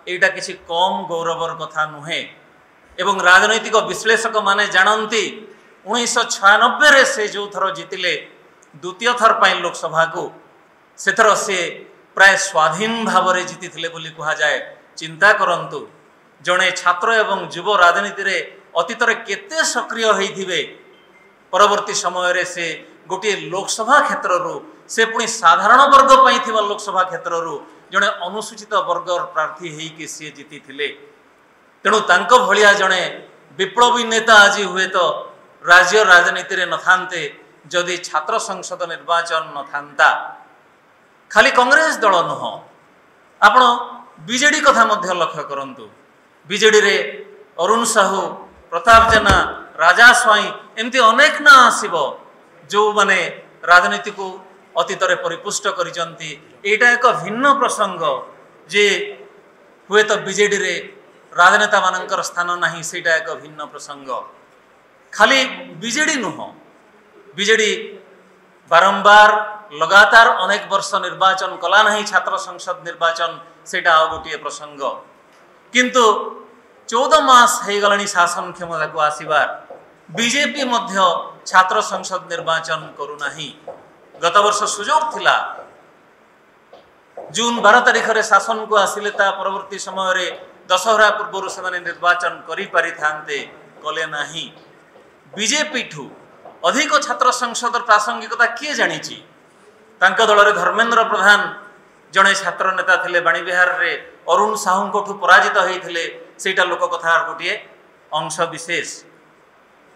एटा किसी कम गौरवर कथा नुहे एवं राजनैतिक विश्लेषक माने जानती 1996 से जो थर जीतिले द्वितीय थर पर लोकसभा को से थर से प्राय स्वाधीन भाव में जीति बोली कहा जाए। चिंता करंतु जड़े छात्र एवं युव राजनीति रे अतीत केते सक्रिय होइथिबे परवर्ती समय रे से गोटे लोकसभा क्षेत्र रू से पुणी साधारण वर्ग पाइथिबा लोकसभा क्षेत्र रू जड़े अनुसूचित वर्ग प्रार्थी होइके सी जीति थिले। तेणु तांको भलिया जड़े विप्लवी नेता आज हुए तो राज्य राजनीति रे नथान्ते जदि छात्र संसद निर्वाचन नथान्ता। खाली कांग्रेस दल नुह आपण बीजेडी कथा मध्य लक्ष्य करंतु। बीजेडी रे अरुण साहू, प्रताप जेना, राजा स्वाई एमती अनेक ना आसीबो जो माने राजनीति को अतीत रे परिपुष्ट करिसंती। एटा एक भिन्न प्रसंग जे हुए तो बीजेडी रे राजनेता मानकर स्थान नहीं, सेटा एक भिन्न प्रसंग। खाली बीजेडी नुह बीजेडी बारंबार लगातार अनेक वर्ष निर्वाचन कला नहीं छात्र संसद निर्वाचन सेटा आ गोटे प्रसंग। किंतु 14 मास हो गलानी शासन क्षमता को आसीबार बीजेपी मध्य छात्र संसद निर्वाचन करूना। गत वर्ष सुजोग थिला जून 12 तारिख रे शासन को आसिले ता परवर्ती समय रे दशहरा पूर्व से निर्वाचन करि पारि थांते कले नाही। बीजेपी ठू अधिक छात्र संसद प्रासंगिकता किए जानी दल रे धर्मेंद्र प्रधान जड़े छात्र नेता थिले बाणी बिहार रे अरुण साहू को पराजित होइथिले सेटा लोक कथार गोटे अंश विशेष।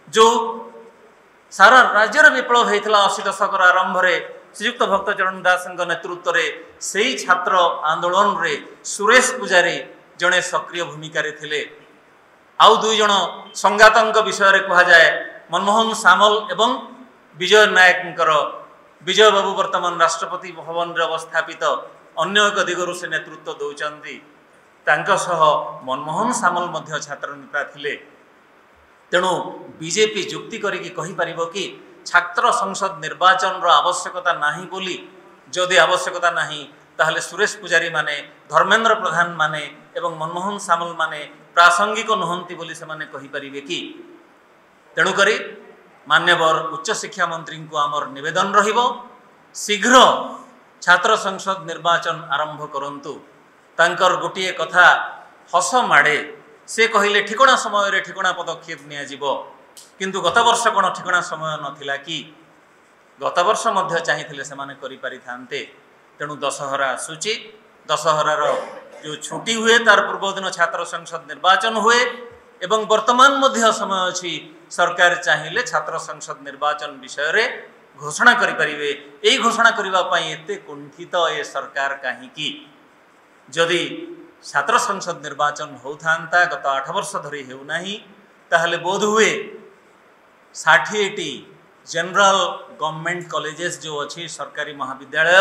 जो सारा राज्य विप्लव होइथिला 80 दशक आरंभ रे श्रीयुक्त भक्तचरण दास नेतृत्व रे सेही छात्र आंदोलन रे सुरेश पुजारी जड़े सक्रिय भूमिका रे थिले। आउ दुई जन संगातंक विषय रे कहा जाए मनमोहन सामल एवं विजय नायकंकर। विजय बाबू वर्तमान राष्ट्रपति भवन रे अवस्थापित अन्य एक दिगरु से नेतृत्व दौचंती। तांका सह मनमोहन सामल मध्य छात्र नेता थिले। तेणु बीजेपी जुक्ति करिकी कहि परिबो कि छात्र संसद निर्वाचन रो आवश्यकता नाही बोली। जदि आवश्यकता नाही ताहले सुरेश पुजारी माने, धर्मेंद्र प्रधान माने एवं मनमोहन सामल माने प्रासंगिक नुहंती बोली से माने कहि परिबे कि। तेणु करी मान्यवर उच्च शिक्षा मंत्री को आमर निवेदन रहिबो शीघ्र छात्र संसद निर्वाचन आरंभ करंतु। तांकर गोटे कथा हस माड़े से कहले ठिकणा समय रे ठिकणा पदक्षेप निया जिवो। किंतु गत वर्ष कोन ठिकणा समय नथिला कि गत वर्ष मध्य चाहिथिले से माने करि पारि थांते। तेणु दशहरा आसूची दशहरार जो छुट्टी हुए तार पूर्व दिन छात्र संसद निर्वाचन हुए एवं वर्तमान मध्य समय अच्छी सरकार चाहिए छात्र संसद निर्वाचन विषय रे घोषणा करि परिबे। एई घोषणा करिबा पई एते कुंठित ए सरकार काहीकि जदि छात्र संसद निर्वाचन होउथांता गत 8 वर्ष धरि हेउ नाही ताहले बोध हुए 60टी जनरल गवर्नमेंट कॉलेजेस जो अच्छी सरकारी महाविद्यालय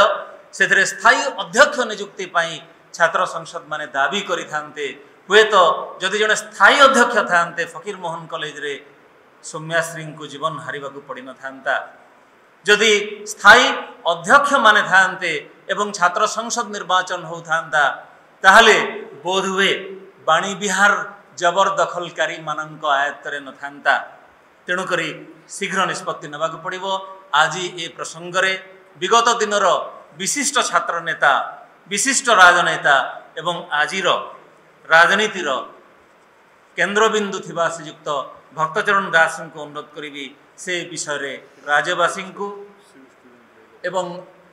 से स्थायी अध्यक्ष नियुक्ति पाई छात्र संसद माने दाबी करि थांते। हुए तो जदि जने स्थायी अध्यक्ष थांते फकीर मोहन कॉलेज रे सौम्याश्री को जीवन हारिबा को पड़ी न थांता। जदि स्थायी अध्यक्ष माने थांते एवं छात्र संसद निर्वाचन हो थांता ताहले बोध हुए बाणी बिहार जबरदखलकारी मानक आयत्तरे न थांता। तेणु करी शीघ्र निष्पत्ति नेबाक पड़िबो। आज ए प्रसंग रे विगत दिनर विशिष्ट छात्र नेता, विशिष्ट राजनेता एवं आजिर राजनीतिर केन्द्रबिंदु थिबा श्रीयुक्त भक्तचरण दास को अनुरोध करी से विषय रे राज्यवासी को एवं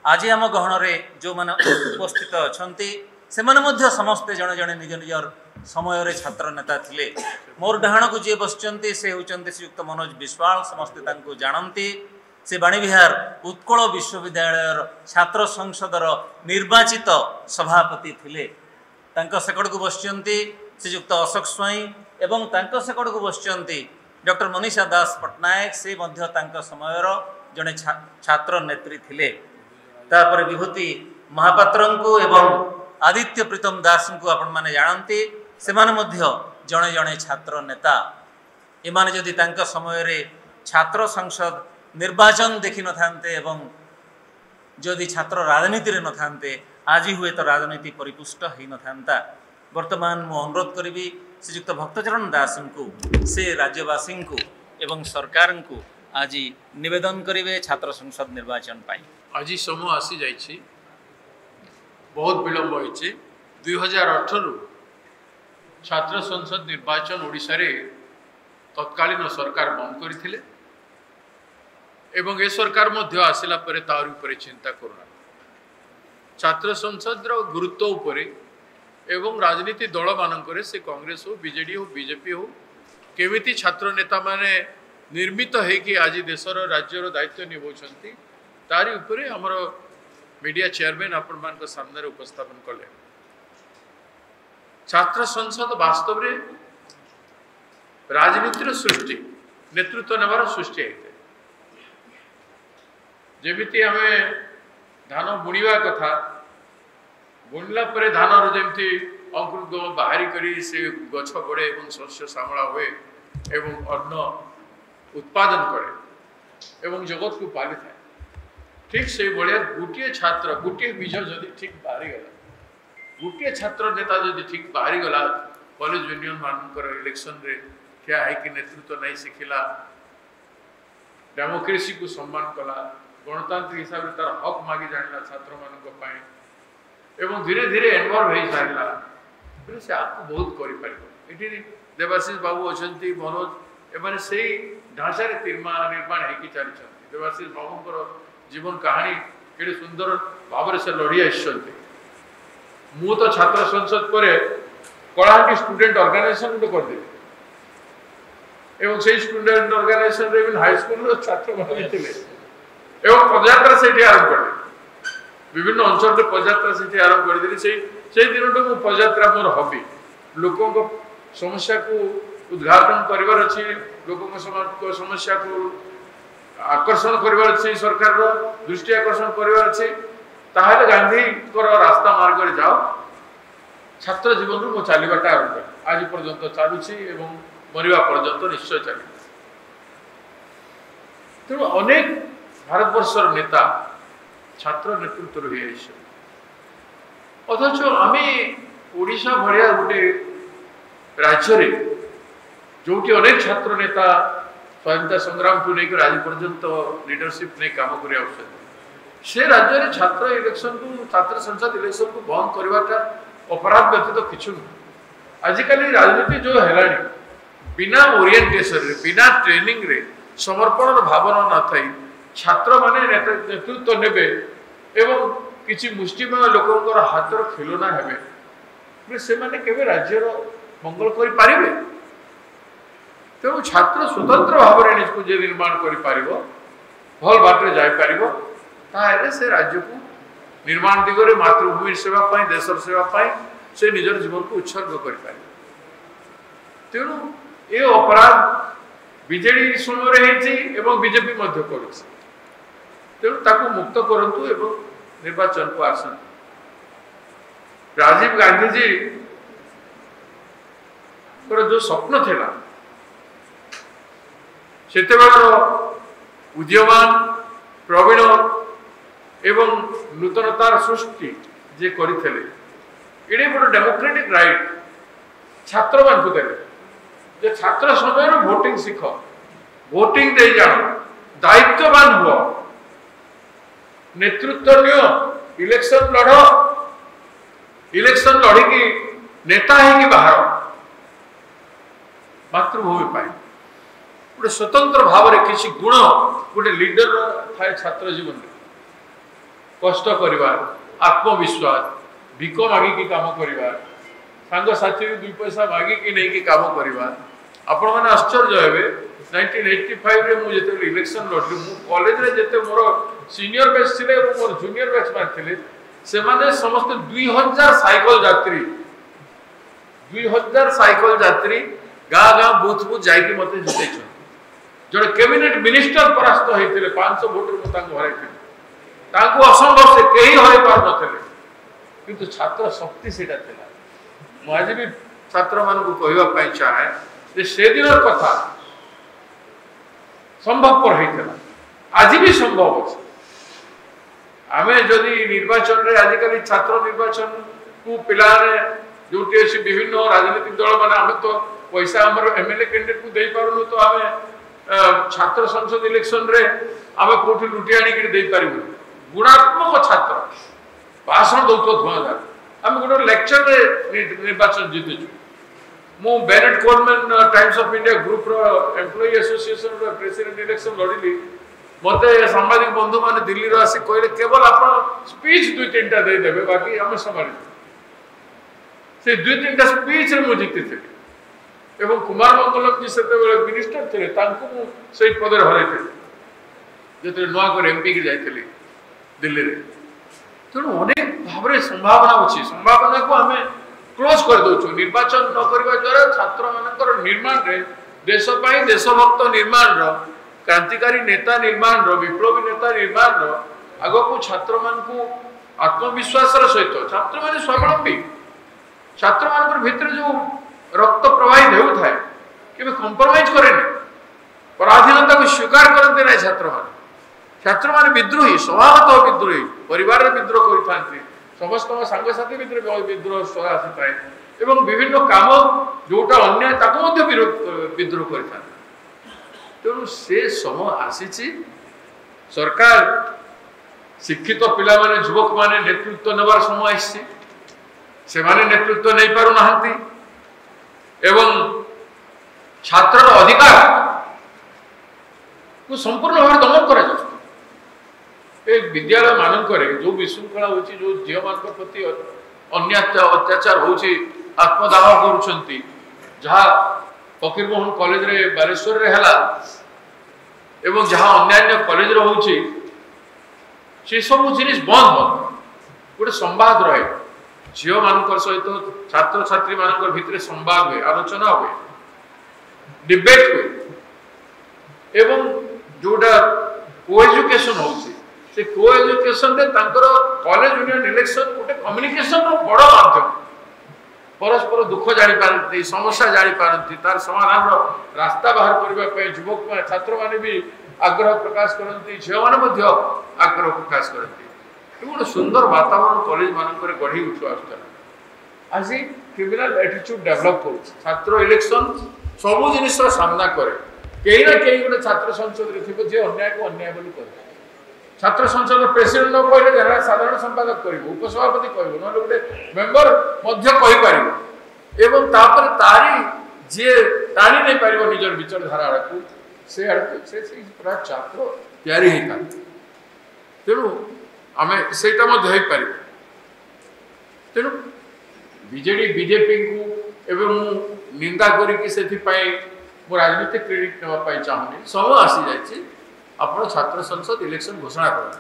आज आम गहन रे जो माने उपस्थित अछंती से माने मध्य समस्ते जने जने निज निजर समय रे छात्र नेता थिले। मोर डाहण को जे बसचंती से होचंती श्रीयुक्त मनोज विश्वाल समस्ते तांको जानंती। से बाणी बिहार उत्कल विश्वविद्यालय छात्र संसदर निर्वाचित सभापति थिले। तांको सेकड़ को बसचंती श्रीयुक्त अशोक स्वाई एवं तांको सेकड़ को बसचंती डॉक्टर मनीषा दास पट्टनायक से मध्य तांको समयर जने छात्र नेत्री थिले। तापर विभूति महापात्र को एवं आदित्य प्रीतम दास को आपण माने जानती से माने मध्य जने जने छात्र नेता। एमाने जदि तांको समय रे छात्र संसद निर्वाचन देखि न थांते एवं जदि छात्र राजनीति रे न थांते आज हुए तो राजनीति परिपुष्ट ही न थांता। वर्तमान मु अनुरोध करी श्रीयुक्त भक्तचरण दास को से राज्यवासी को एवं सरकार को आज निवेदन करेंगे छात्र संसद निर्वाचन पाई। आज समय आसी जाइए, बहुत विलंब होइए। 2018 छात्र संसद निर्वाचन ओडिशा रे तत्कालीन सरकार बंद करथिले एवं ए सरकार मध्य आसिला परे तार उपरे चिंता करना छात्र संसद रो गुरुत्व उपरे एवं राजनीति दल मानकरे से कांग्रेस हो बीजेडी हो बीजेपी हो केमिति छात्र नेता माने निर्मित है कि आज देशर राज्यर दायित्व निभाउछंती तारी उपरे हमर मीडिया चेयरमैन आपण मान को सामने उपस्थापन कले। छात्र संसद वास्तव रे राजनीतिर सृष्टि नेतृत्व नेबार सृष्टि है। जेमिति हमें धान बुणवा कथा बुणला परे धान जमी अंकुर बाहरी करी से गछ बढ़े और शस्य श्यामला हुए एवं अन्न उत्पादन करे एवं जगत को पाली था। ठीक से भाया गोटे छात्र गोटे बीज जदि ठीक बाहरी गला गोटे छात्र नेता जदि ठीक बाहरी गला कॉलेज यूनियन मानकर इलेक्शन रे क्या है कि नेतृत्व नहीं शिखिला डेमोक्रेसी को सम्मान कला गणतांत्रिक हिसाब से तार हक मागी जाना छात्र मान एवं धीरे धीरे इनवॉल्व हो सारा से आपको बहुत कर देवाशीष बाबू अच्छा मनोज एमाने से ढांचा निर्माण होगी चली देवाशीष बाबू जीवन कहानी के सुंदर भाव से लड़ी आसते। मु तो छात्र संसद पर कलाहांडी स्टूडेंट ऑर्गेनाइजेशन गोटे करदेवी एवं से स्टूडेंट ऑर्गेनाइजेशन हाई स्कूल छात्र मान एवं पदयात्रा से आरंभ कर विभिन्न अंचल पदयात्रा से आरंभ कर दिन मु पदयात्रा मोर हबी लोकों समस्या को उद्घाटन करार अच्छी लोकों समस्या को आकर्षण करार अच्छी सरकार दृष्टि आकर्षण करार अच्छी ताहले गांधी रास्ता मार्ग जाओ छात्र जीवन मो चलवाटा आरंभ आज पर्यंत चलुची एवं मरवा पर्यंत निश्चय चली। तेणु अनेक भारतवर्षर नेता छात्र नेतृत्व रही अथच आम ओडिशा भाया गोटे राज्य रे जोटी अनेक छात्र नेता स्वाधीनता संग्राम को लेकर आज पर्यंत लीडरशिप नहीं काम कर से राज्य रे छात्र इलेक्शन को छात्र संसद इलेक्शन को बंद करवाटा अपराध व्यतीत किछु नहीं। आजिकल राजनीति जो है बिना ओरिएंटेशन रे बिना ट्रेनिंग रे समर्पण भावना न थई छात्र माने नेतृत्व नेबे एवं किसी मुष्टिमेय लोकंकर हाथर खिलौना हेबे से माने केबे राज्यर मंगल करि पारिबे। तेणु छात्र स्वतंत्र भाव में निजको जे निर्माण करि पारिबो भल बाटे जाय पारिबो ताहे से राज्य को निर्माण दिगरे मातृभूमि सेवा पाई देशर सेवा पाई से निजर जीवन को उत्सर्ग करि पारिबो। तेणु ए अपराध बीजेडी समय एवं बीजेपी मध्य करुछि तेणु ताकू मुक्त करंतु एवं निर्वाचन को आसन। राजीव गांधी जी जो स्वप्न थिला सेतेबेलर उद्यमान प्रवीण एवं नूतनतार सृष्टि जे करथिले एडे बड़ डेमोक्रेटिक राइट छात्र मान को देले जे छात्र समय वोटिंग शिख वोटिंग दे जाओ दायित्ववान हुआ नेतृत्व लियो इलेक्शन लड़ इलेक्शन लड़की नेता है बाहर मातृभूमि पाए गोटे स्वतंत्र भाव में किसी गुण गोटे लीडर थाए छात्र जीवन में कष्ट करवा आत्मविश्वास भिक मागिकी काम करवा सांग साथी दुई पैसा मागिकी नहीं काम करवा आपण मैंने आश्चर्य हे 1985 रे मुझे इलेक्शन लड़ली मु कॉलेज रे जेते मोर सीनियर बैच थिले और मोर जूनियर बैच मान थिले से माने समस्त 2000 साइकिल यात्री 2000 साइकिल यात्री गाँ गाँ बूथ बूथ जाइए मत जिते जो कैबिनेट मिनिस्टर परास्त होते 500 भोट हर असंभव से कहीं हर पार न किंतु छात्र शक्ति से आज भी छात्र मान कहवाई चाहे से दिन कथा संभवपर होता आज भी संभव अच्छे आमे जदि निर्वाचन रे आजिकल छात्र निर्वाचन को पिला जो विभिन्न राजनीतिक दल मैंने आम तो पैसा आम एमएलए कैंडिडेट को दे पारुनु तो आम छात्र संसद इलेक्शन रे आम कौटी लुटी आनिक दे पारू गुणात्मक छात्र भाषण दौत धुआंधार आम गोटे लेक्चर निर्वाचन जीतुचु मु Bennett Coleman Times of India group रो एम्प्लॉई एसोसिएशन रो प्रेसिडेंट इलेक्शन लड़िली मते सांबादिक बंधु माने दिल्ली रो आसी कहले केवल आपण स्पीच दुई तीनटा दे देबे बाकी हम संभाली से दुई तीनटा स्पीच रे मु जीति थे एवं कुमार मंगलम जी सेते बेले मिनिस्टर थे तांको मु सेही पदर हराई थे जेते नवा कर एमपी के जाइतली दिल्ली रे तेणु अनेक भाव संभावना अच्छी संभावना को आम क्लोज कर दौचु निर्वाचन न करने द्वारा छात्र मान निर्माण रे देश देशभक्त निर्माण क्रांतिकारी नेता निर्माण विप्लवी नेता निर्माण आग को छात्र मान को आत्मविश्वास सहित छात्र मान स्वावलंबी छात्र मान भितर जो रक्त प्रवाहित होता है कि कंप्रोमाइज करे पराधीनता को स्वीकार करते ना छात्र मान विद्रोही स्वभावतः विद्रोही परिवार विद्रोह करते समस्त सांगसाथी भितर विद्रोह स्वर आसी थाए एवं विभिन्न काम जोटा अन्याय विद्रोह करता तेणु से समय आसी सरकार शिक्षित पिला माने युवक माने नेतृत्व नेबार समय आसी से माने नेतृत्व नहीं पारु नाहंती एवं छात्र अधिकार को संपूर्ण भाव दमन करा जाए विद्यालय मानक जो विशृंखला हो जो झील मान प्रति अन्याय अत्याचार हो आत्मदाह कर जहाँ फकीर मोहन कॉलेज रे बालेश्वर रे हला एवं जहाँ अन्यान्य कॉलेज रे होची से सब जिनिस बंद गोटे संवाद रहे झील मान सहित छात्र छात्री मान भितर संवाद हुए आलोचना हुए डिबेट हुए एवं जोटा को एजुकेशन होची से को एजुकेशन रे तांकर कॉलेज यूनियन इलेक्शन गोटे कम्युनिकेशन रो बड़ माध्यम परस्पर दुख जानी पारती समस्या जानी पारती तार समाधान रो रास्ता बाहर करबा पे युवक छात्र माने भी आग्रह प्रकाश करती झील माने मध्य आग्रह प्रकाश करती गोटे सुंदर वातावरण कॉलेज मानक गढ़ी उठु आसुता आज क्रिमिनल एटीट्यूड डेवलप कर छात्र इलेक्शन सब जिनिस सामना करे कहीं ना कहीं गोटे छात्र संसद रे थिबो जे अन्याय को अन्याय बोली करे छात्र संसद प्रेसिडेंट न कहले जनरल साधारण संपादक करिवो उपसभापति कहबो न गोटे मेंबर मध्य कहि पारिबो एवं तापर तारी जे तानी नै पारिबो निजर विचारधारा को से पूरा छात्र तैयारी हेता तेणु आमे सेटा मध्य हे पारिबो तेणु बीजेडी बीजेपी को एवं निंदा करिकि सेथि पई मो राजनीतिक क्रेडिट नेवा पई चाहूनी समय आसी जायछि आपण छात्र संसद इलेक्शन घोषणा कर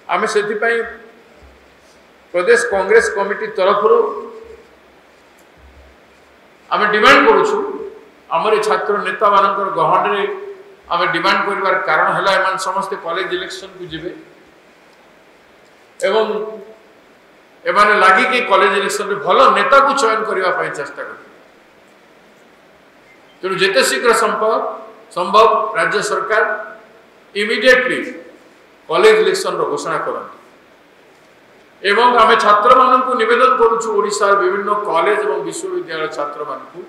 आम से प्रदेश कांग्रेस कमिटी तरफ आम डिमांड करुछु आमर छात्र नेता मानकर गहन रे आम डिमांड करिवार कारण हला एमान समस्त कॉलेज इलेक्शन को जिबे एवं एमाने लागी कि कॉलेज इलेक्शन रे भलो नेता को चयन करिवा पई चेष्टा कर तेणु जेते शीघ्र संभव राज्य सरकार इमिडिएटली कॉलेज इलेक्शन रो घोषणा करते एवं आम छात्र मानक निवेदन करुछु ओडिशा विभिन्न कॉलेज एवं विश्वविद्यालय छात्र मानक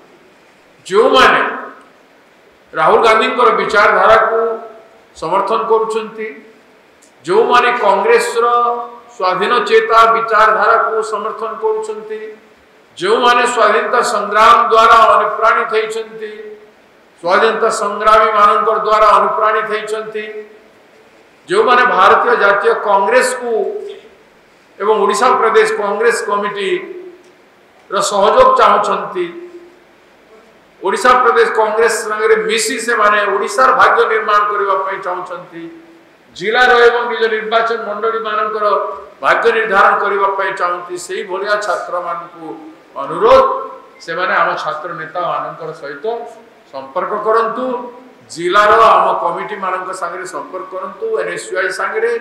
जो माने राहुल गांधी विचारधारा को समर्थन करुछंती जो माने कांग्रेस रो स्वाधीन चेता विचारधारा को समर्थन करुछंती जो माने स्वाधीनता संग्राम द्वारा अनुप्राणित होइछंती स्वाधीनता संग्रामी मानकर द्वारा अनुप्राणित होइछंती जो माने भारतीय जातीय कांग्रेस को एवं ओडिशा प्रदेश कांग्रेस कमिटी रो सहयोग चाहछंती ओडिशा प्रदेश कांग्रेस संगे मिसी से माने ओडिशा भाग्य निर्माण करबा पई चाहछंती जिला रो एवं निज निर्वाचन मंडली मानकर भाग्य निर्धारण करबा पई चाहंती सेही भलिया छात्र मान को अनुरोध से माने आम छात्र नेता मानकर सहित संपर्क करंतु जिला रो आम कमिटी मानक संगे संपर्क करंतु एनएसयूआई संगे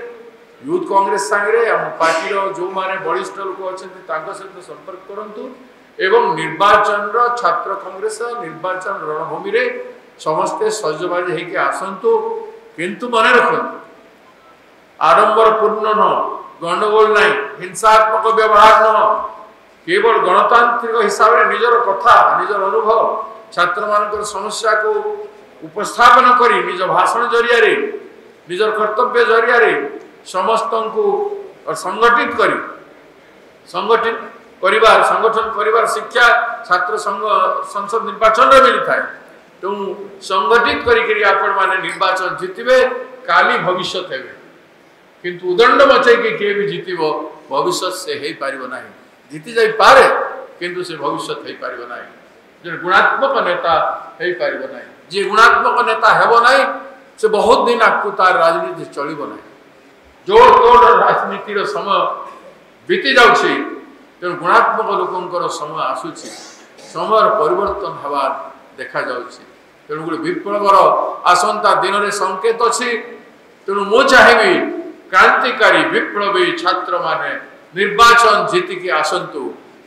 यूथ कांग्रेस संगे आम पार्टी रो जो माने वरिष्ठ लोक अछंती तांका सहित संपर्क करंतु एवं निर्वाचन रो छात्र कांग्रेस निर्वाचन रणभूमि रे समस्त सजबाजी हेके आसंतु किंतु मने रखंतु आडंबर पूर्ण न गंडगोल नहीं हिंसात्मक व्यवहार न केवल गणतांत्रिक हिसाब से निजर कथा निजर अनुभव छात्र मान समस्या को उपस्थापन करी निज भाषण जरिया निजर कर्तव्य जरिया समस्त को संगठित करी संगठन करिवार शिक्षा छात्र संसद निर्वाचन में मिली थाए। तेणु संगठित करी आपण माने निर्वाचन जीतबे काली भविष्य हेबे किंतु उदंड मचैकी किए भी जीतिबो भविष्य से हेई पारिबो नाही। जीति जाई पारे किंतु से भविष्य हेई पारिबो नाही। जे गुणात्मक नेता हेई पारिबो नाही। जे गुणात्मक नेता हेबो नाही से बहुत दिन आकु तार राजनीति चलिबो नाही। जोड़ तोड़ राजनीति रो समय बीती जाउछि। तेणु गुणात्मक लोकंकर समय आसुछि। समय परिवर्तन हवा देखा जाउछि। तेणु गोटे विप्लवर आसंता दिन में संकेत अच्छी। तेणु मु चाहिए क्रांतिकारी विप्लवी छात्र माने निर्वाचन जीतिकी आसंतु।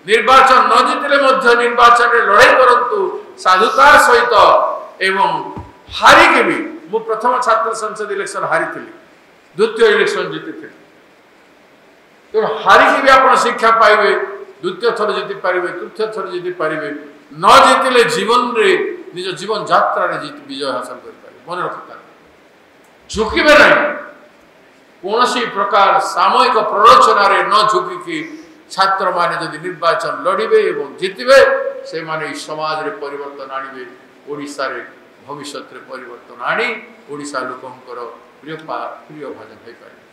निर्वाचन न जीतिले मध्य निर्वाचन रे लड़ाई करंतु साधुतार सहित एवं हारिकी भी मु प्रथम छात्र संसद इलेक्शन हारी थी द्वितीय इलेक्शन जीति थी। तेणु हारिकी भी आप शिक्षा पाइबे द्वितीय थर जीति पारे तृतीय थर जीति पारे न जीतिले जीवन रे निज जीवन यात्रा रे जीत विजय हासिल कर पारे। मन रखता झुकिबे नहीं कौन सी प्रकार सामूहिक प्ररोचना रे न झुकी छात्र माने जदि निर्वाचन लड़िबे एवं जीतबे से माने समाज रे परिवर्तन आनिबे। ओडिसा रे भविष्य रे परिवर्तन आनी ओडिसा लोकंकर प्रिय भाजन होई पारे।